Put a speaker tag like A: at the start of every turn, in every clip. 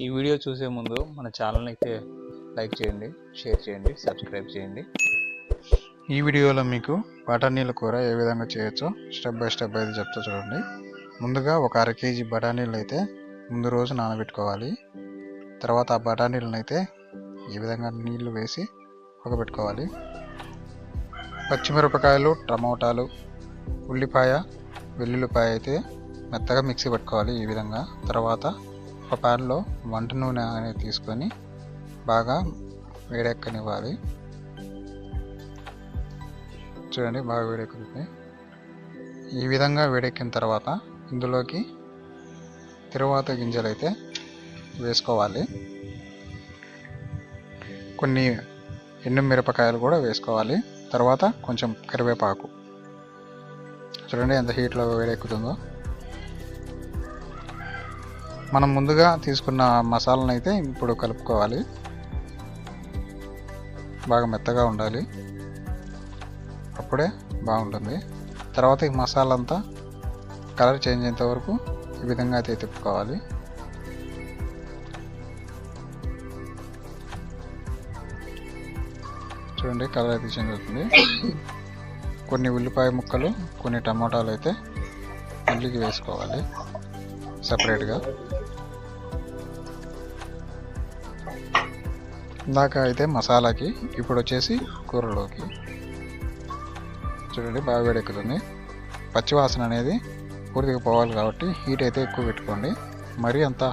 A: ఈ వీడియో చూసే ముందు మన ఛానల్ని అయితే లైక్ చేయండి, షేర్ చేయండి, సబ్స్క్రైబ్ చేయండి.
B: ఈ వీడియోలో మీకు బఠానీల కూర ఏ విధంగా చేయొచ్చో స్టెప్ బై స్టెప్ అయితే చెప్తా చూడండి. ముందుగా ఒక అర కేజీ బఠానీలు అయితే ముందు రోజు నానబెట్టుకోవాలి. తర్వాత ఆ బఠానీలను అయితే ఈ విధంగా నీళ్లు వేసి ఉడకబెట్టుకోవాలి. పచ్చిమిరపకాయలు, టమోటాలు, ఉల్లిపాయ, వెల్లుల్లిపాయ అయితే మెత్తగా మిక్సీ పెట్టుకోవాలి ఈ విధంగా. తర్వాత ఒక ప్యాన్లో వంట నూనె అనేది తీసుకొని బాగా వేడెక్కనివ్వాలి. చూడండి, బాగా వేడెక్కుతుంది. ఈ విధంగా వేడెక్కిన తర్వాత ఇందులోకి తిరువాత గింజలు అయితే వేసుకోవాలి. కొన్ని ఎండు మిరపకాయలు కూడా వేసుకోవాలి. తర్వాత కొంచెం కరివేపాకు. చూడండి ఎంత హీట్లో వేడెక్కుతుందో. మనం ముందుగా తీసుకున్న మసాలాను అయితే ఇప్పుడు కలుపుకోవాలి. బాగా మెత్తగా ఉండాలి, అప్పుడే బాగుంటుంది. తర్వాత ఈ మసాలా అంతా కలర్ చేంజ్ అయ్యేంత వరకు ఈ విధంగా అయితే తిప్పుకోవాలి. చూడండి, కలర్ అయితే చేంజ్ అవుతుంది. కొన్ని ఉల్లిపాయ ముక్కలు, కొన్ని టమాటాలు అయితే మళ్ళీ వేసుకోవాలి సపరేట్గా. ఇందాక అయితే మసాలాకి, ఇప్పుడు వచ్చేసి కూరలోకి. చూడండి, బాగా వేడెక్కుతుంది. పచ్చివాసన అనేది పూర్తిగా పోవాలి కాబట్టి హీట్ అయితే ఎక్కువ పెట్టుకోండి, మరీ అంత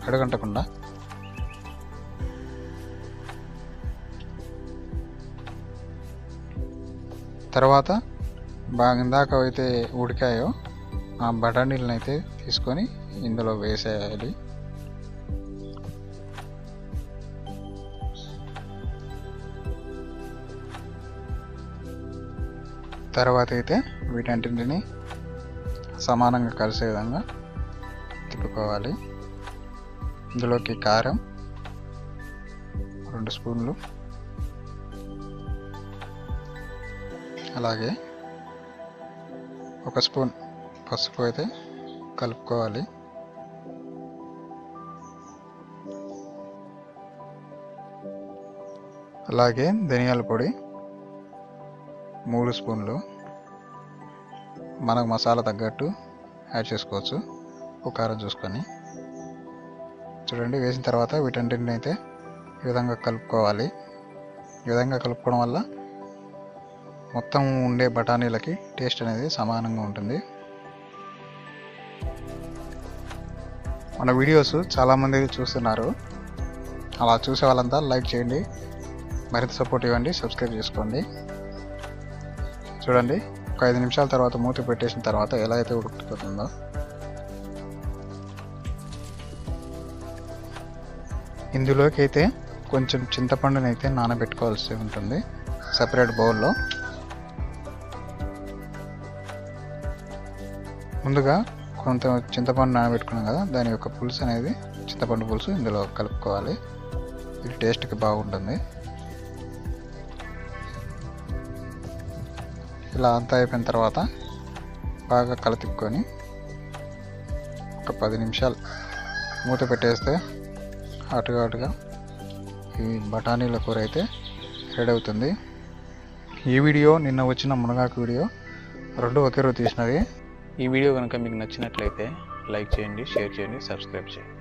B: అడగంటకుండా. తర్వాత బాగా ఇందాక అయితే ఉడికాయో ఆ బఠానీలను అయితే తీసుకొని ఇందులో వేసేయాలి. తర్వాత అయితే వీటన్నింటిని సమానంగా కలిసే విధంగా తిప్పుకోవాలి. ఇందులోకి కారం 2 స్పూన్లు, అలాగే 1 స్పూన్ పసుపు అయితే కలుపుకోవాలి. అలాగే ధనియాల పొడి 3 స్పూన్లు. మనకు మసాలా తగ్గట్టు యాడ్ చేసుకోవచ్చు, కారం చూసుకొని. చూడండి, వేసిన తర్వాత వీటన్నిటిని అయితే ఈ విధంగా కలుపుకోవాలి. ఈ విధంగా కలుపుకోవడం వల్ల మొత్తం ఉండే బఠానీలకి టేస్ట్ అనేది సమానంగా ఉంటుంది. మన వీడియోస్ చాలామంది చూస్తున్నారు. అలా చూసే వాళ్ళంతా లైక్ చేయండి, మరింత సపోర్ట్ ఇవ్వండి, సబ్స్క్రైబ్ చేసుకోండి. చూడండి, ఒక 5 నిమిషాల తర్వాత మూత పెట్టేసిన తర్వాత ఎలా అయితే ఉడికిపోతుందో. ఇందులోకి అయితే కొంచెం చింతపండుని అయితే నానబెట్టుకోవాల్సి ఉంటుంది సపరేట్ బౌల్లో. ముందుగా కొంత చింతపండు నానబెట్టుకున్నాం కదా, దాని యొక్క పులుసు అనేది, చింతపండు పులుసు ఇందులో కలుపుకోవాలి. ఇది టేస్ట్కి బాగుంటుంది. ఇలా అంతా అయిపోయిన తర్వాత బాగా కలతిప్పుకొని ఒక 10 నిమిషాలు మూత పెట్టేస్తే అటుగా ఈ బఠానీల కూర అయితే రెడీ అవుతుంది. ఈ వీడియో నిన్న వచ్చిన మునగాకు వీడియో 2 ఒకే రోజు తీసినవి.
A: ఈ వీడియో కనుక మీకు నచ్చినట్లయితే లైక్ చేయండి, షేర్ చేయండి, సబ్స్క్రైబ్ చేయండి.